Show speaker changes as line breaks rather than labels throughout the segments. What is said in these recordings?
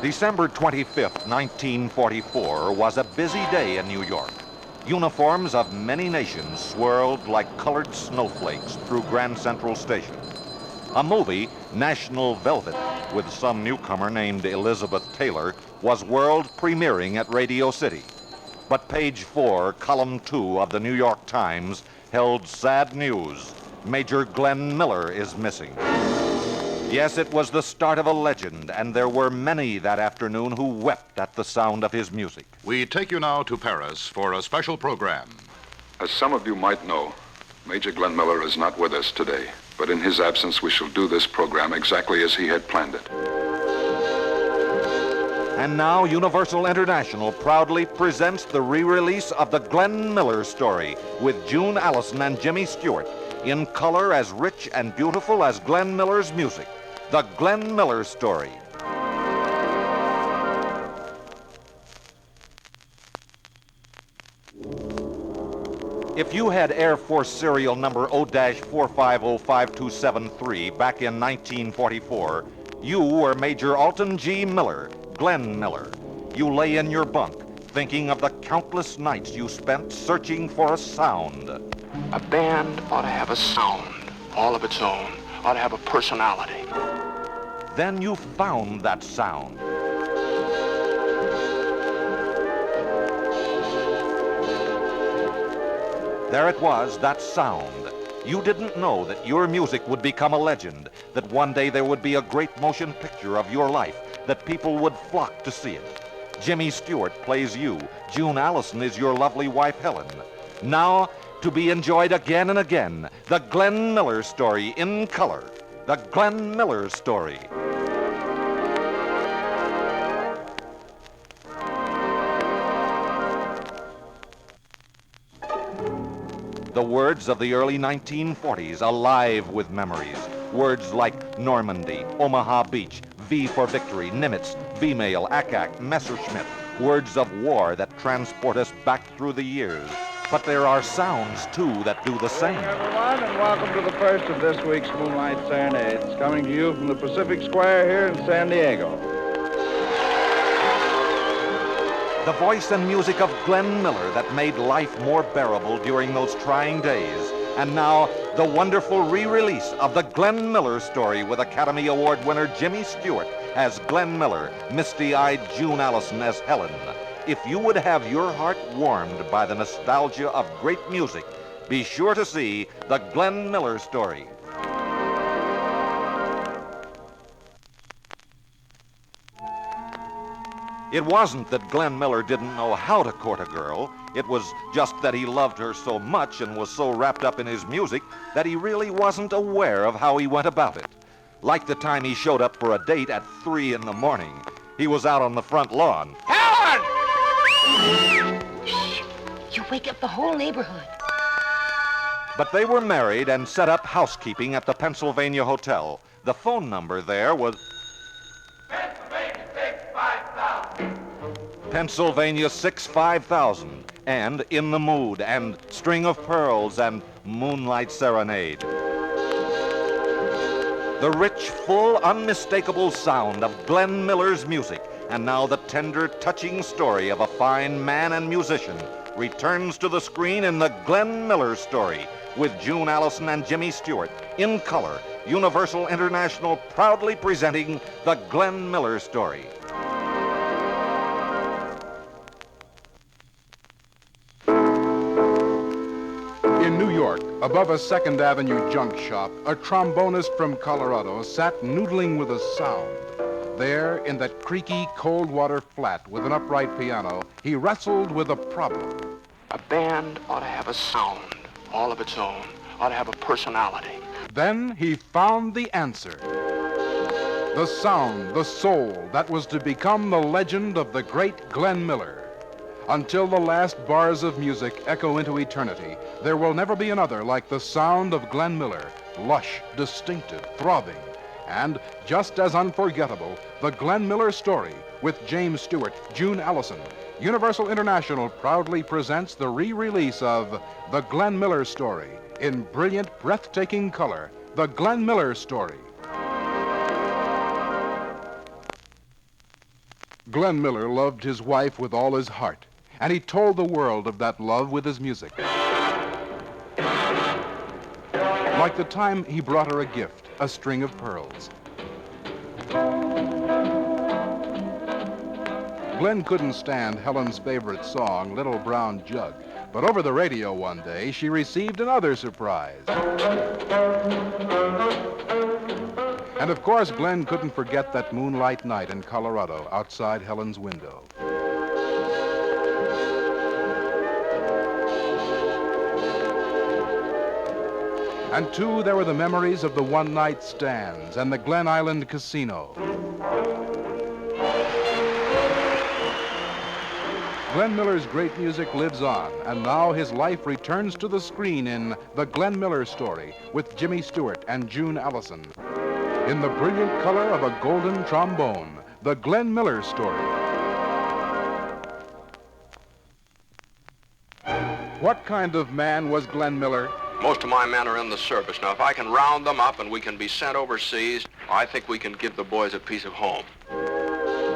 December 25th, 1944 was a busy day in New York. Uniforms of many nations swirled like colored snowflakes through Grand Central Station. A movie, National Velvet, with some newcomer named Elizabeth Taylor, was world premiering at Radio City. But page 4, column 2 of the New York Times held sad news. Major Glenn Miller is missing. Yes, it was the start of a legend, and there were many that afternoon who wept at the sound of his music.
We take you now to Paris for a special program.
As some of you might know, Major Glenn Miller is not with us today, but in his absence we shall do this program exactly as he had planned it.
And now Universal International proudly presents the re-release of the Glenn Miller story with June Allyson and Jimmy Stewart, in color as rich and beautiful as Glenn Miller's music. The Glenn Miller Story. If you had Air Force serial number O-4505273 back in 1944, you were Major Alton G. Miller, Glenn Miller. You lay in your bunk, thinking of the countless nights you spent searching for a sound.
A band ought to have a sound all of its own, ought to have a personality.
Then you found that sound. There it was, that sound. You didn't know that your music would become a legend, that one day there would be a great motion picture of your life, that people would flock to see it. Jimmy Stewart plays you. June Allyson is your lovely wife, Helen. Now, to be enjoyed again and again, the Glenn Miller Story in color. The Glenn Miller Story. The words of the early 1940s, alive with memories. Words like Normandy, Omaha Beach, V for Victory, Nimitz, V-Mail, Akak, Messerschmitt. Words of war that transport us back through the years. But there are sounds, too, that do the same.
Good evening, everyone, and welcome to the first of this week's Moonlight Serenades, coming to you from the Pacific Square here in San Diego.
The voice and music of Glenn Miller that made life more bearable during those trying days. And now, the wonderful re-release of the Glenn Miller Story with Academy Award winner Jimmy Stewart as Glenn Miller, misty-eyed June Allyson as Helen. If you would have your heart warmed by the nostalgia of great music, be sure to see the Glenn Miller Story. It wasn't that Glenn Miller didn't know how to court a girl. It was just that he loved her so much and was so wrapped up in his music that he really wasn't aware of how he went about it. Like the time he showed up for a date at 3 in the morning. He was out on the front lawn. Helen!
Shh! You wake up the whole neighborhood.
But they were married and set up housekeeping at the Pennsylvania Hotel. The phone number there was Pennsylvania 65000 and In the Mood and String of Pearls and Moonlight Serenade. The rich, full, unmistakable sound of Glenn Miller's music, and now the tender, touching story of a fine man and musician returns to the screen in the Glenn Miller Story with June Allyson and Jimmy Stewart in color. Universal International proudly presenting the Glenn Miller Story.
In New York, above a 2nd Avenue junk shop, a trombonist from Colorado sat noodling with a sound. There, in that creaky, cold-water flat with an upright piano, he wrestled with a problem.
A band ought to have a sound all of its own, ought to have a personality.
Then he found the answer. The sound, the soul that was to become the legend of the great Glenn Miller. Until the last bars of music echo into eternity, there will never be another like the sound of Glenn Miller, lush, distinctive, throbbing, and just as unforgettable, the Glenn Miller Story with James Stewart, June Allyson. Universal International proudly presents the re-release of The Glenn Miller Story in brilliant, breathtaking color, The Glenn Miller Story. Glenn Miller loved his wife with all his heart, and he told the world of that love with his music. Like the time he brought her a gift, a string of pearls. Glenn couldn't stand Helen's favorite song, Little Brown Jug, but over the radio one day, she received another surprise. And of course, Glenn couldn't forget that moonlight night in Colorado outside Helen's window. And too, there were the memories of the one-night stands and the Glen Island Casino. Glenn Miller's great music lives on, and now his life returns to the screen in The Glenn Miller Story with Jimmy Stewart and June Allison. In the brilliant color of a golden trombone, The Glenn Miller Story. What kind of man was Glenn Miller?
Most of my men are in the service. Now, if I can round them up and we can be sent overseas, I think we can give the boys a piece of home.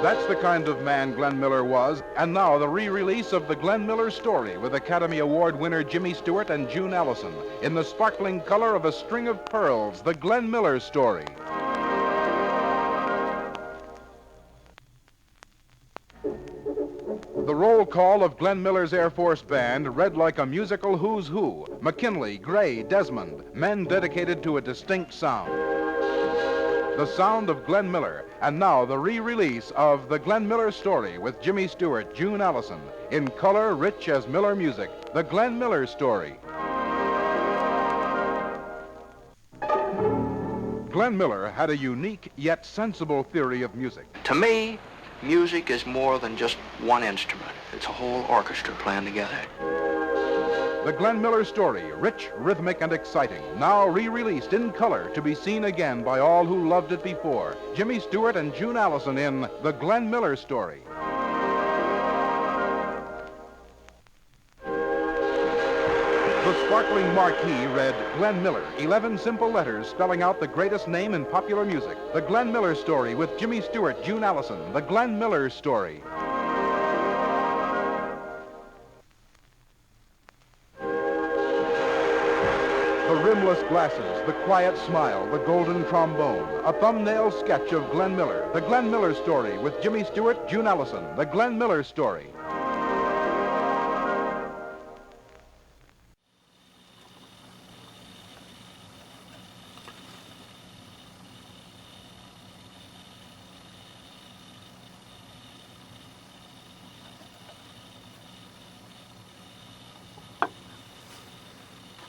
That's the kind of man Glenn Miller was. And now the re-release of The Glenn Miller Story with Academy Award winner Jimmy Stewart and June Allison in the sparkling color of a string of pearls, The Glenn Miller Story. The roll call of Glenn Miller's Air Force Band read like a musical who's who. McKinley, Gray, Desmond, men dedicated to a distinct sound. The sound of Glenn Miller, and now the re-release of The Glenn Miller Story with Jimmy Stewart, June Allison, in color rich as Miller music, The Glenn Miller Story. Glenn Miller had a unique yet sensible theory of music.
To me, music is more than just one instrument. It's a whole orchestra playing together.
The Glenn Miller Story, rich, rhythmic, and exciting, now re-released in color to be seen again by all who loved it before. Jimmy Stewart and June Allison in The Glenn Miller Story. The sparkling marquee read Glenn Miller, 11 simple letters spelling out the greatest name in popular music. The Glenn Miller Story with Jimmy Stewart, June Allison. The Glenn Miller Story. The rimless glasses, the quiet smile, the golden trombone. A thumbnail sketch of Glenn Miller. The Glenn Miller Story with Jimmy Stewart, June Allison. The Glenn Miller Story.